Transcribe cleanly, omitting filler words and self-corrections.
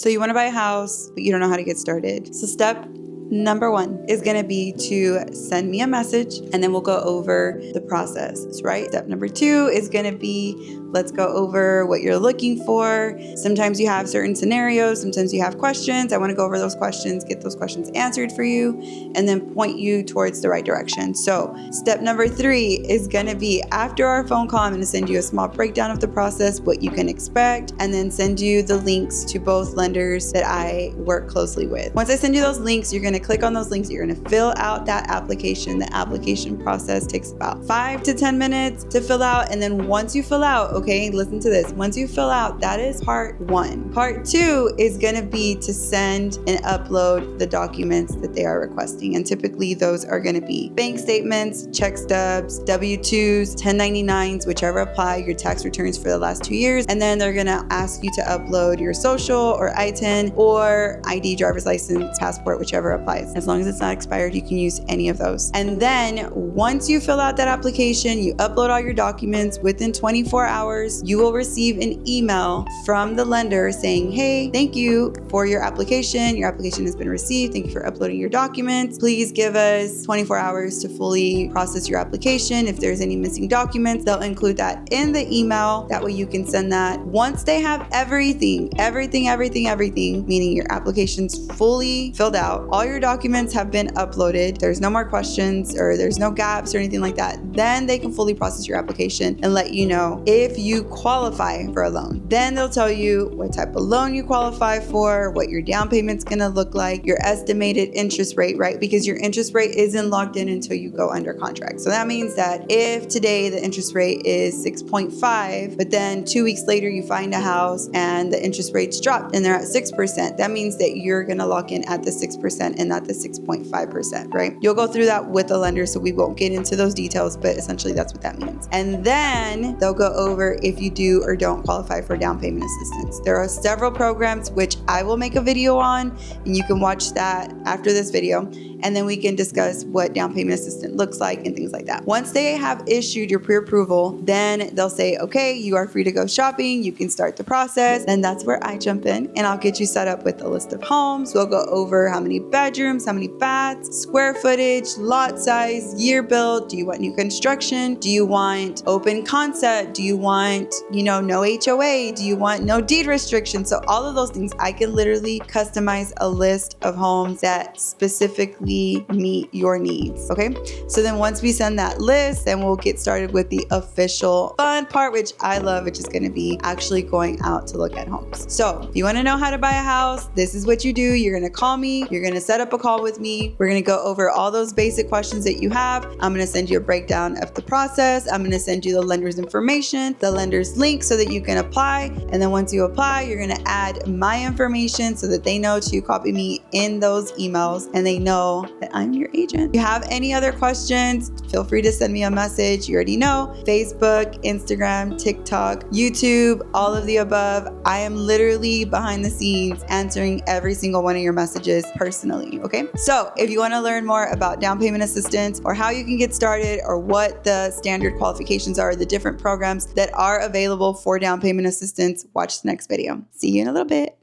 So you want to buy a house, but you don't know how to get started. So step number 1 is going to be to send me a message, and then we'll go over the process, right? Step number 2 is going to be, let's go over what you're looking for. Sometimes you have certain scenarios, sometimes you have questions. I want to go over those questions, get those questions answered for you, and then point you towards the right direction. So step number 3 is going to be, after our phone call, I'm going to send you a small breakdown of the process, what you can expect, and then send you the links to both lenders that I work closely with. Once I send you those links, you're going to click on those links. You're going to fill out that application. The application process takes about 5 to 10 minutes to fill out. And then once you fill out, okay, listen to this. Once you fill out, that is part 1. Part 2 is going to be to send and upload the documents that they are requesting. And typically those are going to be bank statements, check stubs, W-2s, 1099s, whichever apply, your tax returns for the last 2 years. And then they're going to ask you to upload your social or ITIN or ID, driver's license, passport, whichever applies. As long as it's not expired, you can use any of those. And then once you fill out that application, you upload all your documents. Within 24 hours, you will receive an email from the lender saying, hey, thank you for your application. Your application has been received. Thank you for uploading your documents. Please give us 24 hours to fully process your application. If there's any missing documents, they'll include that in the email. That way you can send that. Once they have everything, meaning your application's fully filled out, all your documents have been uploaded, there's no more questions or there's no gaps or anything like that, then they can fully process your application and let you know if you qualify for a loan. Then they'll tell you what type of loan you qualify for, what your down payment's gonna look like, your estimated interest rate, right? Because your interest rate isn't locked in until you go under contract. So that means that if today the interest rate is 6.5, but then 2 weeks later you find a house and the interest rate's dropped and they're at 6%, that means that you're gonna lock in at the 6% and not the 6.5%, right? You'll go through that with the lender, so we won't get into those details, but essentially that's what that means. And then they'll go over if you do or don't qualify for down payment assistance. There are several programs which I will make a video on, and you can watch that after this video, and then we can discuss what down payment assistance looks like and things like that. Once they have issued your pre-approval, then they'll say, okay, you are free to go shopping, you can start the process. And that's where I jump in and I'll get you set up with a list of homes. We'll go over how many bedrooms, how many baths, square footage, lot size, year build. Do you want new construction? Do you want open concept? Do you want, no HOA? Do you want no deed restrictions? So all of those things, I can literally customize a list of homes that specifically meet your needs. Okay. So then once we send that list, then we'll get started with the official fun part, which I love, which is going to be actually going out to look at homes. So if you want to know how to buy a house, this is what you do. You're going to call me. You're going to set up a call with me. We're going to go over all those basic questions that you have. I'm going to send you a breakdown of the process. I'm going to send you the lender's information, the lender's link so that you can apply. And then once you apply, you're going to add my information so that they know to copy me in those emails and they know that I'm your agent. If you have any other questions, feel free to send me a message. You already know, Facebook, Instagram, TikTok, YouTube, all of the above. I am literally behind the scenes answering every single one of your messages personally, okay? So if you want to learn more about down payment assistance or how you can get started or what the standard qualifications are, the different programs that are available for down payment assistance, watch the next video. See you in a little bit.